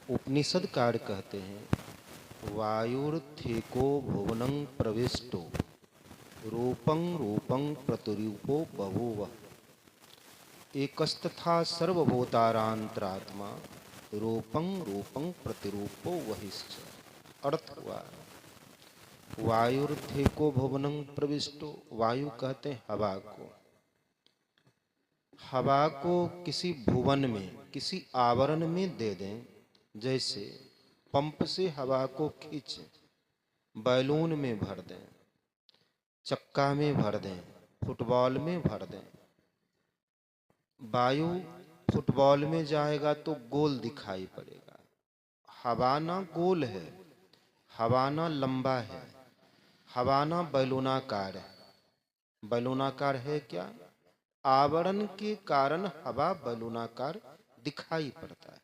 उपनिषद car कहते हैं वायुर्थेको भुवनं प्रविष्टो रूपं रूपं प्रतिरूपो बभूव एकस्तथा सर्वभूतारांतरात्मा रूपं रूपं प्रतिरूपो वहिश्च। अर्थ हुआ वायुर्थेको भुवनं प्रविष्टो, वायु कहते हैं हवा को। हवा को किसी भुवन में, किसी आवरण में दे दें, जैसे पंप से हवा को खींचें, बैलून में भर दें, चक्का में भर दें, फुटबॉल में भर दें। वायु फुटबॉल में जाएगा तो गोल दिखाई पड़ेगा। हवा ना गोल है, हवा ना लंबा है, हवा ना बैलूनाकार है। बैलूनाकार है क्या? आवरण के कारण हवा बैलूनाकार दिखाई पड़ता है,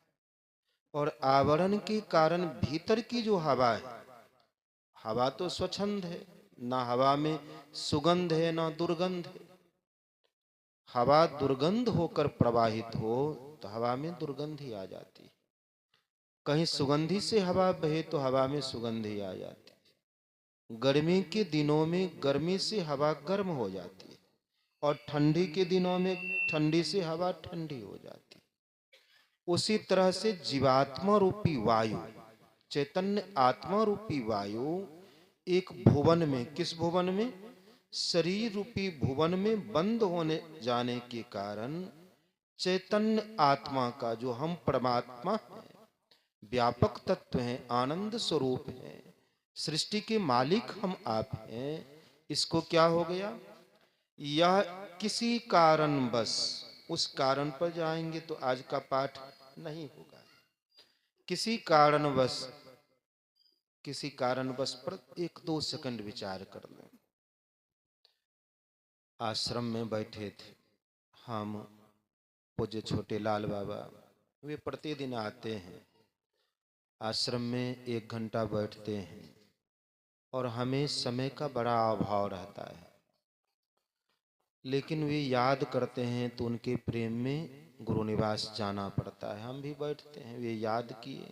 और आवरण के कारण भीतर की जो हवा है, हवा तो स्वच्छंद है, ना हवा में सुगंध है ना दुर्गंध है। हवा दुर्गंध होकर प्रवाहित हो तो हवा में दुर्गंध ही आ जाती है। कहीं सुगंधी से हवा बहे तो हवा में सुगंध ही आ जाती है। गर्मी के दिनों में गर्मी से हवा गर्म हो जाती है, और ठंडी के दिनों में ठंडी से हवा ठंडी हो जाती है। उसी तरह से जीवात्मा रूपी वायु, चैतन्य आत्मा रूपी वायु एक भुवन में, किस भुवन में? शरीर रूपी भुवन में बंद होने जाने के कारण चैतन्य आत्मा का, जो हम परमात्मा हैं, व्यापक तत्व हैं, आनंद स्वरूप हैं, सृष्टि के मालिक हम आप हैं, इसको क्या हो गया? यह किसी कारणवश, उस कारण पर जाएंगे तो आज का पाठ नहीं होगा। किसी कारणवश, किसी कारणवश पर 1-2 सेकंड विचार कर लें। आश्रम में बैठे थे हम, पूज्य छोटे लाल बाबा, वे प्रतिदिन आते हैं, आश्रम में 1 घंटा बैठते हैं, और हमें समय का बड़ा अभाव रहता है, लेकिन वे याद करते हैं तो उनके प्रेम में गुरु निवास जाना पड़ता है। हम भी बैठते हैं, वे याद किए,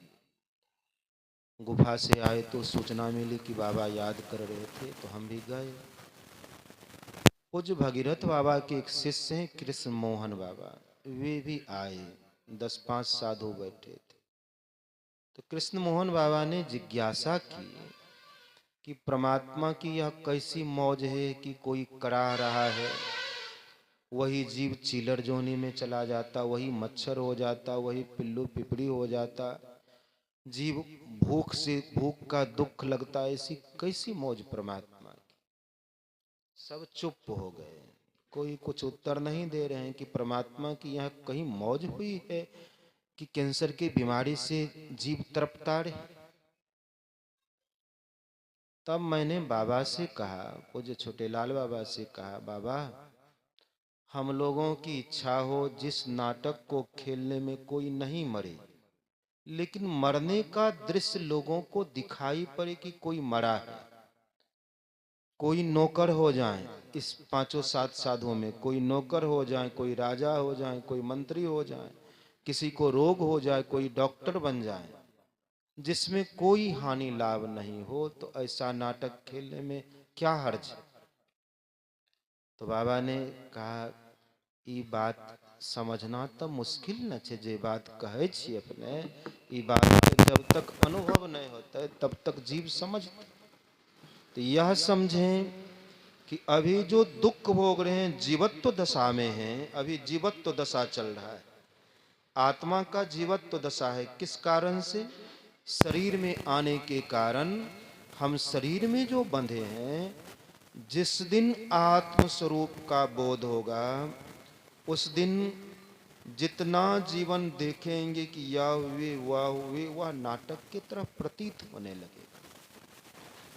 गुफा से आए तो सूचना मिली कि बाबा याद कर रहे थे, तो हम भी गए। पूज्य भगीरथ बाबा के एक शिष्य हैं कृष्ण मोहन बाबा, वे भी आए, 10-5 साधु बैठे थे। तो कृष्ण मोहन बाबा ने जिज्ञासा की कि परमात्मा की यह कैसी मौज है कि कोई कराह रहा है, वही जीव चीलर जोनी में चला जाता, वही मच्छर हो जाता, वही पिल्लू पिपड़ी हो जाता, जीव भूख से, भूख का दुख लगता, ऐसी कैसी मौज परमात्मा की। सब चुप हो गए, कोई कुछ उत्तर नहीं दे रहे हैं कि परमात्मा की यहाँ कहीं मौज हुई है कि कैंसर की बीमारी से जीव तड़पता रहे। तब मैंने बाबा से कहा, पूज्य छोटे लाल बाबा से कहा, बाबा हम लोगों की इच्छा हो जिस नाटक को खेलने में कोई नहीं मरे, लेकिन मरने का दृश्य लोगों को दिखाई पड़े कि कोई मरा है। कोई नौकर हो जाए, इस 5-7 साधुओं में कोई नौकर हो जाए, कोई राजा हो जाए, कोई मंत्री हो जाए, किसी को रोग हो जाए, कोई डॉक्टर बन जाए, जिसमें कोई हानि लाभ नहीं हो, तो ऐसा नाटक खेलने में क्या हर्ज है? तो बाबा ने कहा, ई बात समझना तो मुश्किल न छे, जे बात कहे छी अपने, ई बात के जब तक अनुभव नहीं होता है तब तक जीव समझते। तो यह समझें कि अभी जो दुख भोग रहे हैं जीवत्व दशा में हैं, अभी जीवत्व दशा चल रहा है, आत्मा का जीवत्व दशा है। किस कारण से? शरीर में आने के कारण हम शरीर में जो बंधे हैं, जिस दिन आत्म स्वरूप का बोध होगा, उस दिन जितना जीवन देखेंगे कि यह हुए वह हुए, वह नाटक की तरफ प्रतीत होने लगेगा।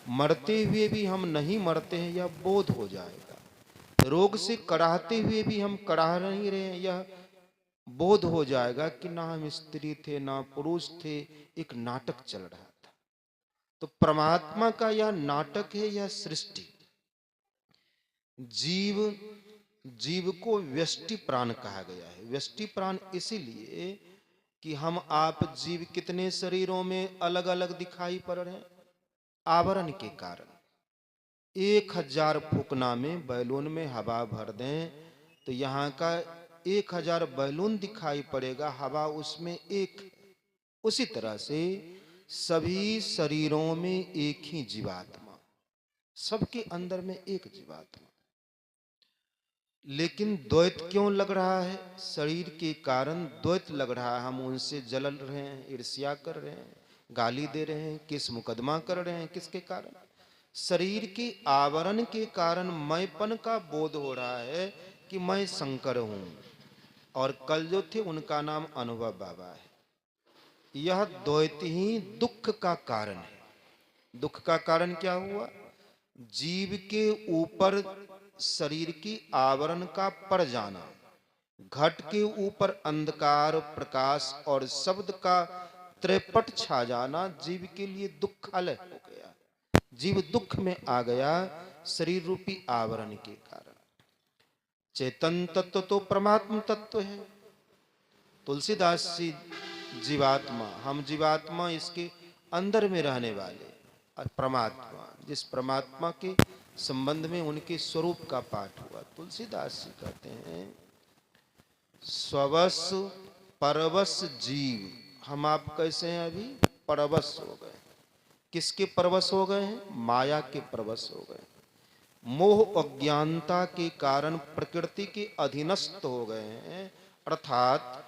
मरते हुए भी हम नहीं मरते हैं, यह बोध हो जाएगा। रोग से कराहते हुए भी हम कराह नहीं रहे हैं, यह बोध हो जाएगा कि ना हम स्त्री थे ना पुरुष थे, एक नाटक चल रहा था। तो परमात्मा का यह नाटक है, यह सृष्टि। जीव, जीव को व्यष्टि प्राण कहा गया है। व्यष्टि प्राण इसीलिए कि हम आप जीव कितने शरीरों में अलग अलग दिखाई पड़ रहे हैं? आवरण के कारण। 1000 फूकना में बैलून में हवा भर दें तो यहाँ का 1000 बैलून दिखाई पड़ेगा, हवा उसमें एक। उसी तरह से सभी शरीरों में एक ही जीवात्मा, सबके अंदर में एक जीवात्मा। लेकिन द्वैत क्यों लग रहा है? शरीर के कारण द्वैत लग रहा है। हम उनसे जल रहे हैं, ईर्ष्या कर रहे हैं, गाली दे रहे हैं, किस मुकदमा कर रहे हैं? किसके कारण? शरीर के आवरण के कारण मैंपन का बोध हो रहा है कि मैं शंकर हूं। और कल जो थे उनका नाम अनुभव बाबा है। यह द्वैत ही दुख का कारण है। दुख का कारण क्या हुआ? जीव के ऊपर शरीर की आवरण का पड़ जाना, घट के ऊपर अंधकार, प्रकाश और शब्द का त्रिपट छा जाना जीव के लिए दुखालय हो गया। जीव दुख में आ गया शरीर रूपी आवरण के कारण। चेतन तत्व तो परमात्म तत्व है। तुलसीदास जी जीवात्मा, हम जीवात्मा इसके अंदर में रहने वाले, और परमात्मा, जिस परमात्मा के संबंध में उनके स्वरूप का पाठ हुआ। तुलसीदास जी कहते हैं स्ववश परवश जीव। हम आप कैसे हैं? अभी परवश हो गए। किसके परवश हो गए हैं? माया के परवश हो गए। मोह अज्ञानता के कारण प्रकृति के अधीनस्थ हो गए हैं। अर्थात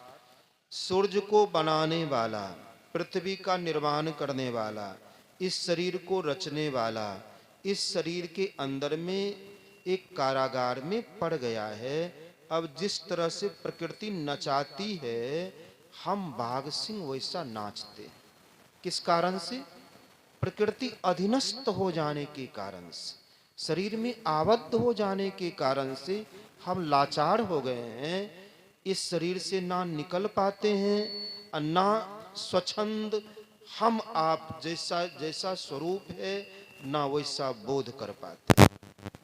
सूर्य को बनाने वाला, पृथ्वी का निर्माण करने वाला, इस शरीर को रचने वाला, इस शरीर के अंदर में एक कारागार में पड़ गया है। अब जिस तरह से प्रकृति नचाती है, हम बाघ सिंह वैसा नाचते। किस कारण से? प्रकृति अधीनस्थ हो जाने के कारण से, शरीर में आबद्ध हो जाने के कारण से हम लाचार हो गए हैं। इस शरीर से ना निकल पाते हैं और ना स्वच्छंद हम आप जैसा जैसा स्वरूप है ना वैसा बोध कर पाते,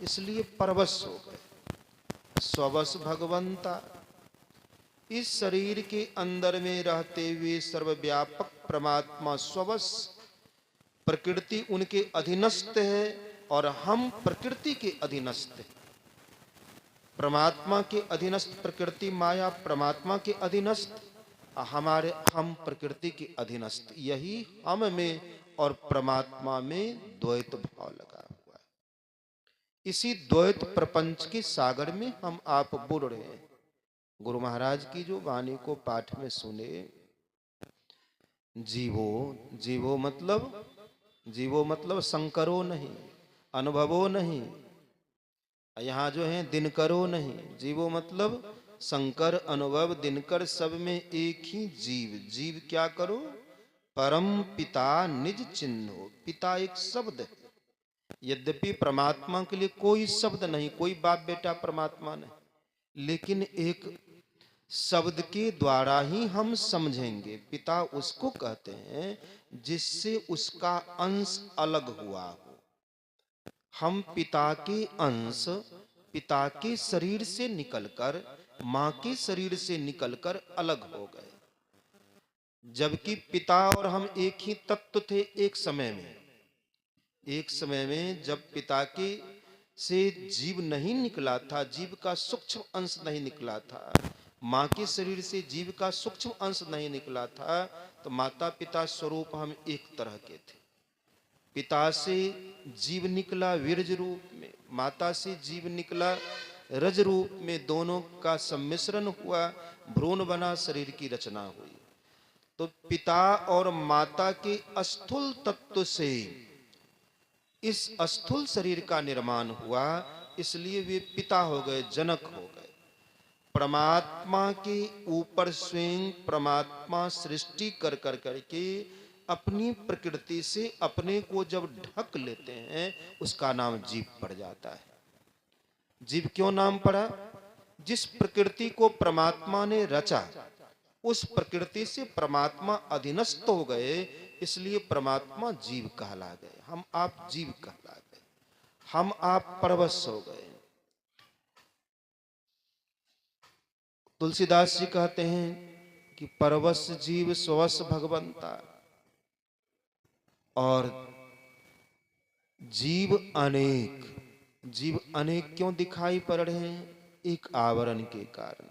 इसलिए परवश हो गए। स्ववश भगवंता, इस शरीर के अंदर में रहते हुए सर्वव्यापक परमात्मा स्ववश, प्रकृति उनके अधीनस्थ है और हम प्रकृति के अधीनस्थ हैं। परमात्मा के अधीनस्थ प्रकृति माया, परमात्मा के अधीनस्थ हम प्रकृति के अधीनस्थ। यही हम में और परमात्मा में द्वैत भाव लगा हुआ है। इसी द्वैत प्रपंच के सागर में हम आप बुड़ रहे हैं। गुरु महाराज की जो वाणी को पाठ में सुने, जीवो मतलब शंकरो नहीं, अनुभवो नहीं, यहाँ जो है दिनकरो नहीं। जीवो मतलब शंकर, अनुभव, दिनकर, सब में एक ही जीव। जीव क्या करो? परम पिता निज चिन्हो। पिता एक शब्द है। यद्यपि परमात्मा के लिए कोई शब्द नहीं, कोई बाप बेटा परमात्मा नहीं, लेकिन एक शब्द के द्वारा ही हम समझेंगे। पिता उसको कहते हैं जिससे उसका अंश अलग हुआ हो। हम पिता के अंश, पिता के शरीर से निकलकर, मां के शरीर से निकलकर अलग हो गए। जबकि पिता और हम एक ही तत्व थे एक समय में। एक समय में जब पिता के से जीव नहीं निकला था, जीव का सूक्ष्म अंश नहीं निकला था, मां के शरीर से जीव का सूक्ष्म अंश नहीं निकला था, तो माता पिता स्वरूप हम एक तरह के थे। पिता से जीव निकला वीर्य रूप में, माता से जीव निकला रज रूप में। दोनों का सम्मिश्रण हुआ, भ्रूण बना, शरीर की रचना हुई। तो पिता और माता के स्थूल तत्व से इस स्थूल शरीर का निर्माण हुआ, इसलिए वे पिता हो गए, जनक हो गए। परमात्मा के ऊपर स्वयं परमात्मा सृष्टि कर करके अपनी प्रकृति से अपने को जब ढक लेते हैं, उसका नाम जीव पड़ जाता है। जीव क्यों नाम पड़ा? जिस प्रकृति को परमात्मा ने रचा, उस प्रकृति से परमात्मा अधीनस्थ हो गए, इसलिए परमात्मा जीव कहला गए। हम आप जीव कहला गए, हम आप परवश हो गए। तुलसीदास जी कहते हैं कि परवश जीव स्वस भगवंता, और जीव अनेक क्यों दिखाई पड़ रहे हैं? एक आवरण के कारण,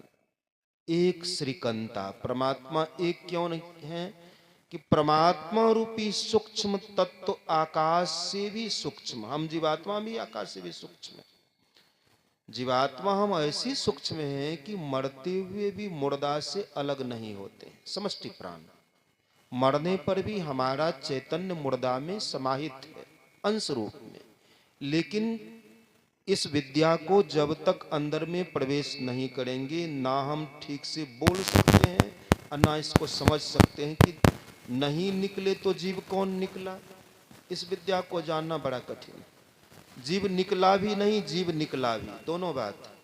एक श्रीकंता, परमात्मा एक क्यों नहीं है? कि परमात्मा रूपी सूक्ष्म तत्व आकाश से भी सूक्ष्म, हम जीवात्मा भी आकाश से भी सूक्ष्म है। जीवात्मा हम ऐसी सूक्ष्म हैं कि मरते हुए भी मुर्दा से अलग नहीं होते, समष्टि प्राण। मरने पर भी हमारा चैतन्य मुर्दा में समाहित है अंश रूप में। लेकिन इस विद्या को जब तक अंदर में प्रवेश नहीं करेंगे, ना हम ठीक से बोल सकते हैं और ना इसको समझ सकते हैं कि नहीं निकले तो जीव कौन निकला। इस विद्या को जानना बड़ा कठिन है। जीव निकला भी नहीं, जीव निकला भी, दोनों बात।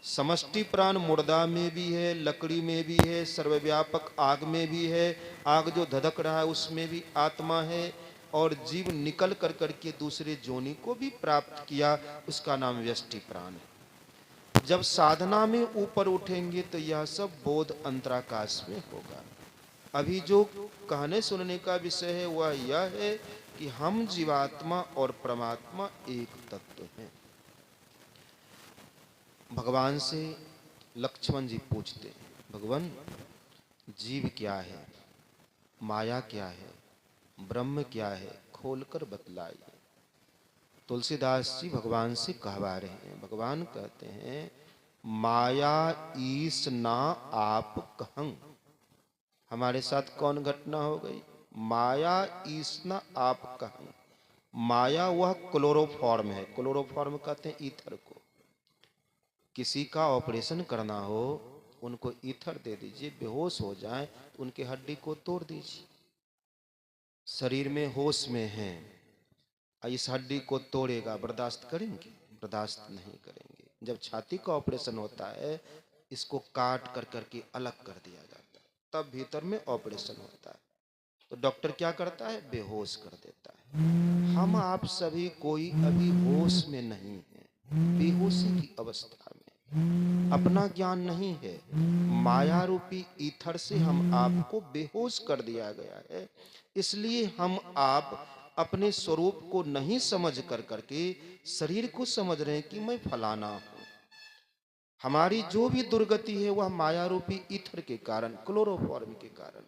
समष्टि प्राण मुर्दा में भी है, लकड़ी में भी है, सर्वव्यापक आग में भी है, आग जो धधक रहा है उसमें भी आत्मा है, और जीव निकल कर करके दूसरे जोनि को भी प्राप्त किया, उसका नाम व्यष्टि प्राण है। जब साधना में ऊपर उठेंगे तो यह सब बोध अंतराकाश में होगा। अभी जो कहने सुनने का विषय है वह यह है कि हम जीवात्मा और परमात्मा एक तत्व हैं। भगवान से लक्ष्मण जी पूछते हैं, भगवान जीव क्या है, माया क्या है, ब्रह्म क्या है, खोलकर बतलाइए। तुलसीदास जी भगवान से कहवा रहे हैं। भगवान कहते हैं, माया ईस ना आप कहं। हमारे साथ कौन घटना हो गई? माया ईसना आप कहं। माया वह क्लोरोफॉर्म है। क्लोरोफॉर्म कहते हैं ईथर को। किसी का ऑपरेशन करना हो, उनको ईथर दे दीजिए, बेहोश हो जाए तो उनके हड्डी को तोड़ दीजिए। शरीर में होश में हैं, इस हड्डी को तोड़ेगा, बर्दाश्त करेंगे? बर्दाश्त नहीं करेंगे। जब छाती का ऑपरेशन होता है, इसको काट कर करके अलग कर दिया जाता है, तब भीतर में ऑपरेशन होता है। तो डॉक्टर क्या करता है? बेहोश कर देता है। हम आप सभी कोई अभी होश में नहीं है, बेहोशी की अवस्था में, अपना ज्ञान नहीं है। माया रूपी ईथर से हम आपको बेहोश कर दिया गया है। इसलिए हम आप अपने स्वरूप को नहीं समझ कर करके शरीर को समझ रहे हैं कि मैं फलाना हूं। हमारी जो भी दुर्गति है वह माया रूपी ईथर के कारण, क्लोरोफॉर्म के कारण।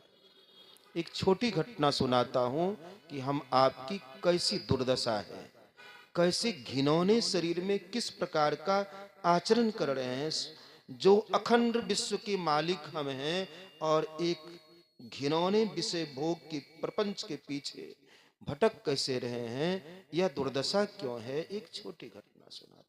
एक छोटी घटना सुनाता हूं कि हम आपकी कैसी दुर्दशा है, कैसे घिनौने शरीर में किस प्रकार का आचरण कर रहे हैं। जो अखंड विश्व के मालिक हम हैं और एक घिनौने विषय भोग के प्रपंच के पीछे भटक कैसे रहे हैं, यह दुर्दशा क्यों है, एक छोटी घटना सुना।